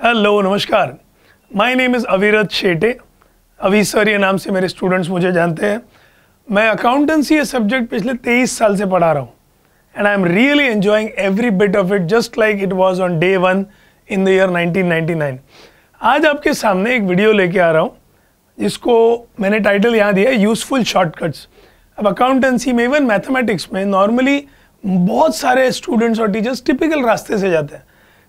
Hello नमस्कार, my name is अविरत शेटे। अभी सर ये नाम से मेरे स्टूडेंट्स मुझे जानते हैं। मैं अकाउंटेंसी ये सब्जेक्ट पिछले 23 साल से पढ़ा रहा हूँ and I am really enjoying every bit of it just like it was on day 1 in the year 1999। आज आपके सामने एक वीडियो लेके आ रहा हूँ जिसको मैंने टाइटल यहाँ दिया है यूजफुल शॉर्टकट्स। अब अकाउंटेंसी में इवन मैथमेटिक्स में नॉर्मली बहुत सारे स्टूडेंट्स और टीचर्स टिपिकल रास्ते से जाते हैं,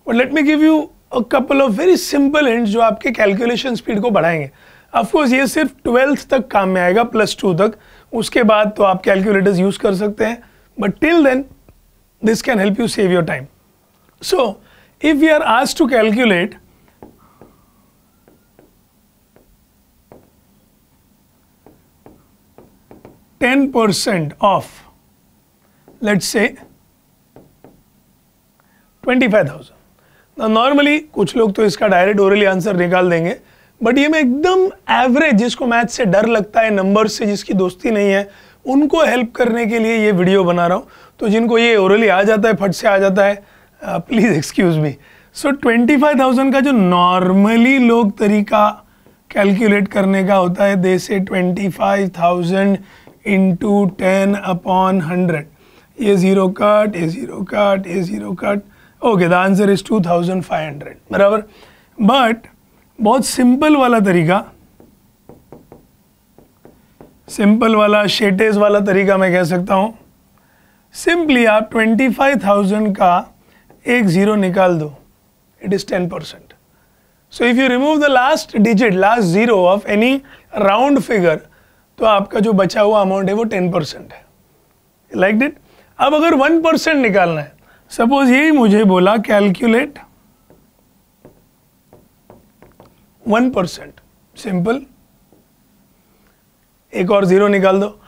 but let me give you a couple of very simple hints जो आपके कैलकुलेशन स्पीड को बढ़ाएंगे। ऑफकोर्स ये सिर्फ 12th तक काम में आएगा, +2 तक। उसके बाद तो आप कैलकुलेटर्स यूज कर सकते हैं, but till then this can help you save your time. So if we are asked to calculate %10 of, let's say 25,000। Normally कुछ लोग तो इसका डायरेक्ट ओरली आंसर निकाल देंगे, बट ये मैं एकदम एवरेज, जिसको मैथ से डर लगता है, नंबर से जिसकी दोस्ती नहीं है, उनको हेल्प करने के लिए ये वीडियो बना रहा हूँ। तो जिनको ये ओरली आ जाता है, फट से आ जाता है, प्लीज़ एक्सक्यूज मी। सो 25,000 का जो नॉर्मली लोग तरीका कैलकुलेट करने का होता है, दे से 25,000 इंटू 10/100। ये ज़ीरो कट, ये ज़ीरो कट, ये zero cut. Okay, the answer is 2500, बराबर। बट बहुत सिंपल वाला तरीका, सिंपल वाला शेटेज वाला तरीका मैं कह सकता हूँ, सिंपली आप 25,000 का एक ज़ीरो निकाल दो, it is 10%। So if you remove the last digit, last zero of any round figure, तो आपका जो बचा हुआ अमाउंट है वो 10% है। Like it. अब अगर 1% निकालना है, सपोज यही मुझे बोला कैलकुलेट 1%, सिंपल, एक और ज़ीरो निकाल दो।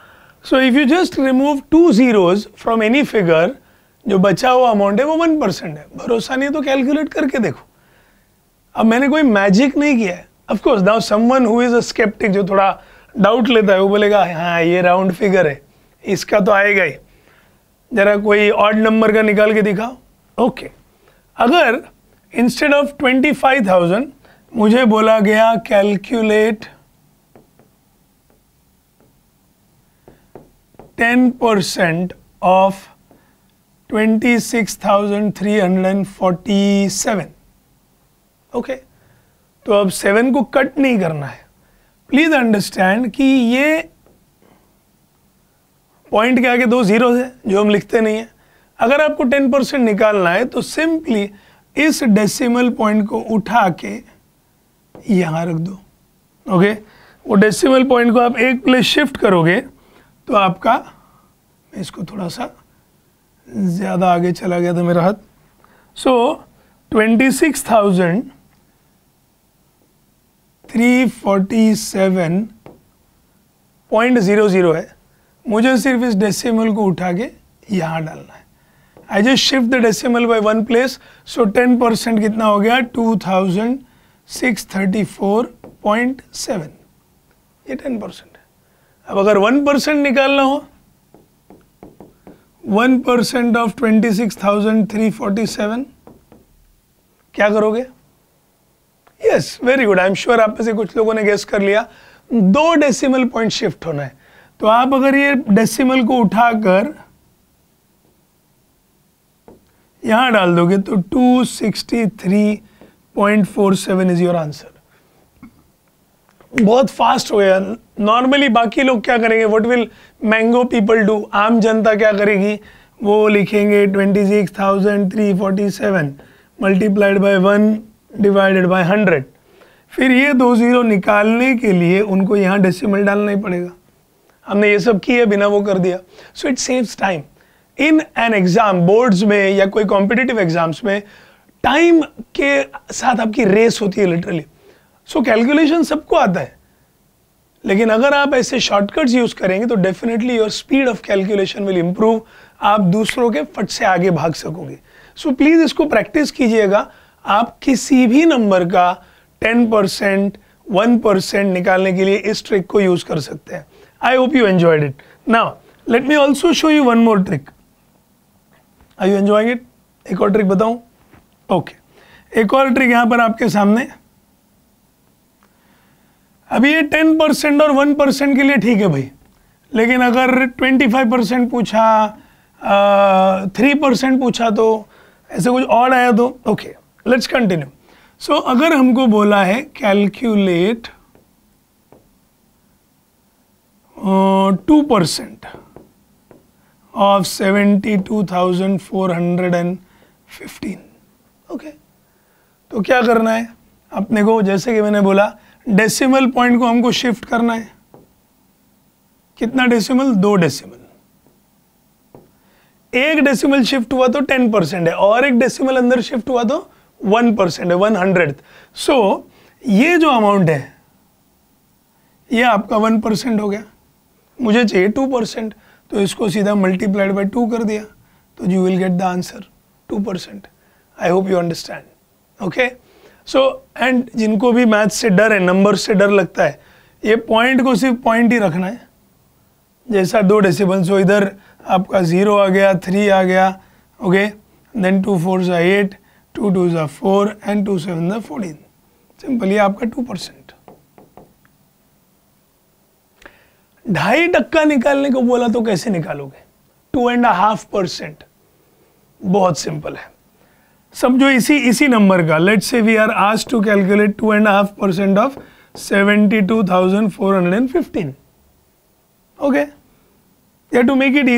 So if you just remove 2 zeros from any figure, जो बचा हुआ अमाउंट है वो 1% है। भरोसा नहीं है तो कैलकुलेट करके देखो। अब मैंने कोई मैजिक नहीं किया है। Of course now someone who is a skeptic, जो थोड़ा डाउट लेता है, वो बोलेगा हाँ ये राउंड फिगर है, इसका तो आएगा ही, जरा कोई ऑड नंबर का निकाल के दिखाओ। ओके, अगर इंस्टेड ऑफ 25,000 मुझे बोला गया कैलकुलेट 10% ऑफ 26,347। ओके, तो अब 7 को कट नहीं करना है। प्लीज अंडरस्टैंड कि ये पॉइंट के आगे 2 zeros है जो हम लिखते नहीं है। अगर आपको 10% निकालना है तो सिंपली इस डेसिमल पॉइंट को उठा के यहाँ रख दो। ओके, वो डेसिमल पॉइंट को आप एक प्लेस शिफ्ट करोगे तो आपका, मैं इसको थोड़ा सा ज़्यादा आगे चला गया था मेरा हाथ। सो 26,347.00 है। मुझे सिर्फ इस डेसिमल को उठा के यहाँ डालना है। I just shift the decimal by 1 place. So 10% कितना हो गया? 2634.7। ये 10% है। अब अगर 1% निकालना हो, 1% ऑफ 26,347, क्या करोगे? Yes, very good. I am sure आप में से कुछ लोगों ने गेस कर लिया। 2 डेसिमल पॉइंट शिफ्ट होना है। तो आप अगर ये डेसिमल को उठाकर यहां डाल दोगे तो 263.47 इज योर आंसर। बहुत फास्ट हो गया। नॉर्मली बाकी लोग क्या करेंगे, what will mango people do, आम जनता क्या करेगी, वो लिखेंगे 26,347 मल्टीप्लाइड बाय 1 डिवाइडेड बाय 100। फिर ये 2 ज़ीरो निकालने के लिए उनको यहाँ डेसिमल डालना ही पड़ेगा। हमने ये सब किया, बिना वो कर दिया। So it saves time in an exam. Boards में या कोई कॉम्पिटिटिव एग्जाम्स में टाइम के साथ आपकी रेस होती है लिटरली। सो कैलकुलेशन सबको आता है, लेकिन अगर आप ऐसे शॉर्टकट्स यूज करेंगे तो definitely your speed of calculation will improve. आप दूसरों के फट से आगे भाग सकोगे। सो प्लीज इसको प्रैक्टिस कीजिएगा। आप किसी भी नंबर का 10%, 1% निकालने के लिए इस ट्रिक को यूज कर सकते हैं। I hope you enjoyed it. Now let me also show you one more trick. Are you enjoying it? एक और ट्रिक बताऊं? ओके, एक और ट्रिक यहां पर आपके सामने। अभी ये 10% और 1% के लिए ठीक है भाई, लेकिन अगर 25% पूछा, 3% पूछा, तो ऐसे कुछ और आया तो ओके, लेट्स कंटिन्यू। सो अगर हमको बोला है कैलकुलेट 2% ऑफ 72,415, ओके, तो क्या करना है अपने को? जैसे कि मैंने बोला, डेसिमल पॉइंट को हमको शिफ्ट करना है। कितना डेसिमल? 2 डेसिमल। एक डेसिमल शिफ्ट हुआ तो 10% है, और एक डेसिमल अंदर शिफ्ट हुआ तो 1% है, 1/100th। सो ये जो अमाउंट है ये आपका 1% हो गया। मुझे चाहिए 2%, तो इसको सीधा मल्टीप्लाइड बाय 2 कर दिया, तो you will get the answer 2%। I hope you understand, okay. So and जिनको भी मैथ से डर है, नंबर से डर लगता है, ये पॉइंट को सिर्फ पॉइंट ही रखना है। जैसा 2 डेसिमल, सो इधर आपका 0 आ गया, 3 आ गया, ओके, देन 2 4 8, 2 2 4 एंड 2 7 14। सिंपल, ये आपका 2%। 2.5% निकालने को बोला तो कैसे निकालोगे? 2.5%। बहुत सिंपल है, समझो इसी नंबर का। Let's say we are asked to calculate 2.5% of 72,415, okay. या to make it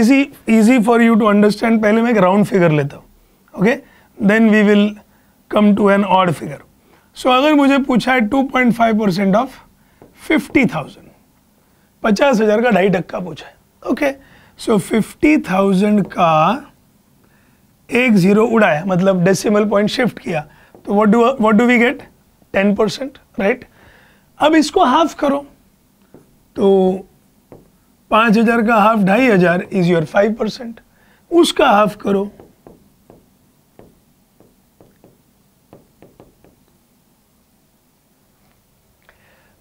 easy for you to understand, पहले मैं एक राउंड फिगर लेता हूँ, okay, then we will come to an odd figure. So अगर मुझे पूछा है 2.5% ऑफ 50,000, 50,000 का 2.5% पूछा है, ओके। सो 50,000 का एक 0 उड़ाया, मतलब डेसिमल पॉइंट शिफ्ट किया, तो what do we get? 10%, right. अब इसको हाफ करो, तो 5,000 का हाफ 2,500 इज योर 5%। उसका हाफ करो,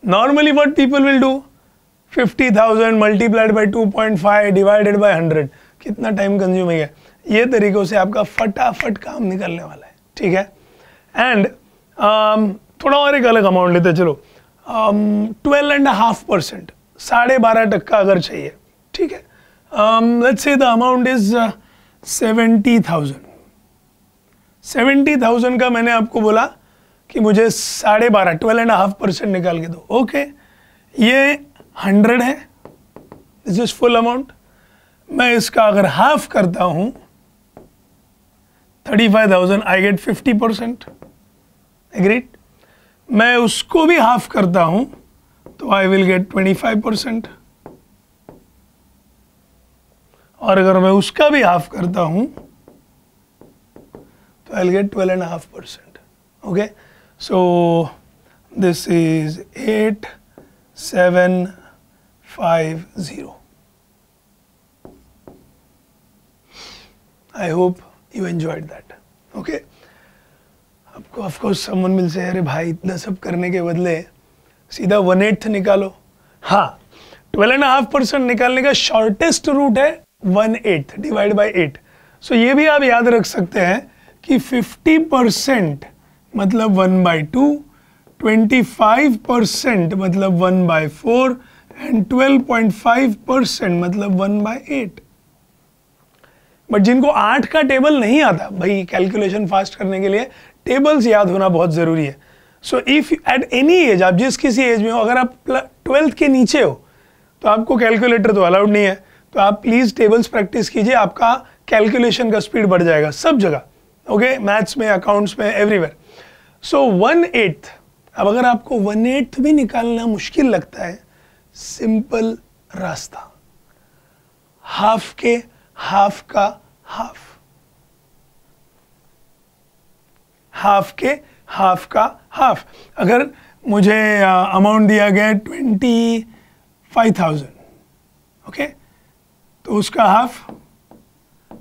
normally what people will do, 50,000 multiplied by 2.5 divided by 100। कितना टाइम कंज्यूमिंग है। ये तरीकों से आपका फटाफट काम निकलने वाला है, ठीक है। एंड थोड़ा और एक अलग अमाउंट लेते हैं, चलो 12.5%, 12.5% अगर चाहिए, ठीक है। Let's say the amount is 70,000। 70,000 का मैंने आपको बोला कि मुझे 12.5%, 12.5% निकाल के दो, ओके। ये 100 है, दिस इज फुल अमाउंट। मैं इसका अगर हाफ करता हूं, 35,000, आई गेट 50%, एग्रीड। मैं उसको भी हाफ करता हूं, तो आई विल गेट 25%, और अगर मैं उसका भी हाफ करता हूं, तो I will get 12.5%, okay. So this is 8750। I hope you enjoyed that. Okay. आपको ऑफ कोर्स समवन मिल से, अरे भाई इतना सब करने के बदले सीधा 1/8 निकालो। हाँ, 12.5% निकालने का शॉर्टेस्ट रूट है 1/8 डिवाइड बाय 8। सो ये भी आप याद रख सकते हैं कि 50% मतलब 1/2, 25% मतलब 1/4 एंड 12.5% मतलब 1/8। बट जिनको 8 का टेबल नहीं आता भाई, कैलकुलेशन फास्ट करने के लिए टेबल्स याद होना बहुत ज़रूरी है। So if at any as, आप जिस किसी एज में हो, अगर आप 12th के नीचे हो तो आपको कैलकुलेटर तो अलाउड नहीं है, तो आप प्लीज़ टेबल्स प्रैक्टिस कीजिए, आपका कैलकुलेशन का स्पीड बढ़ जाएगा सब जगह, ओके, मैथ्स में, अकाउंट्स में, एवरीवेयर। सो 1/8, अब अगर आपको 1/8 भी निकालना मुश्किल लगता है, सिंपल रास्ता, हाफ के हाफ का हाफ, हाफ के हाफ का हाफ। अगर मुझे अमाउंट दिया गया 25,000, ओके, तो उसका हाफ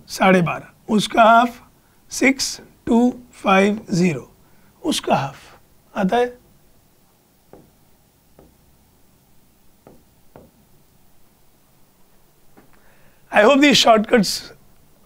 12.5, उसका हाफ 6250, उसका हाफ आता है I hope these shortcuts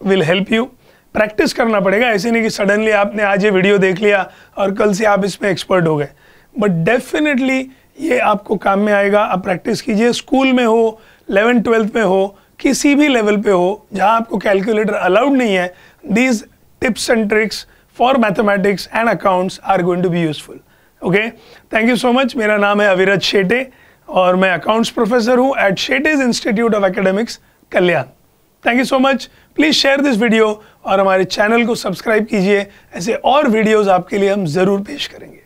will help you. Practice करना पड़ेगा। ऐसे नहीं कि सडनली आपने आज ये वीडियो देख लिया और कल से आप इसमें एक्सपर्ट हो गए, बट डेफिनेटली ये आपको काम में आएगा। आप प्रैक्टिस कीजिए, स्कूल में हो, 11th-12th में हो, किसी भी लेवल पे हो जहाँ आपको कैलकुलेटर अलाउड नहीं है, these tips and tricks for mathematics and accounts are going to be useful. Okay, thank you so much. मेरा नाम है अविरत शेटे और मैं अकाउंट्स प्रोफेसर हूँ at Shete's institute of academics, Kalyan. Thank you so much. Please share this video और हमारे channel को subscribe कीजिए। ऐसे और वीडियोज़ आपके लिए हम ज़रूर पेश करेंगे।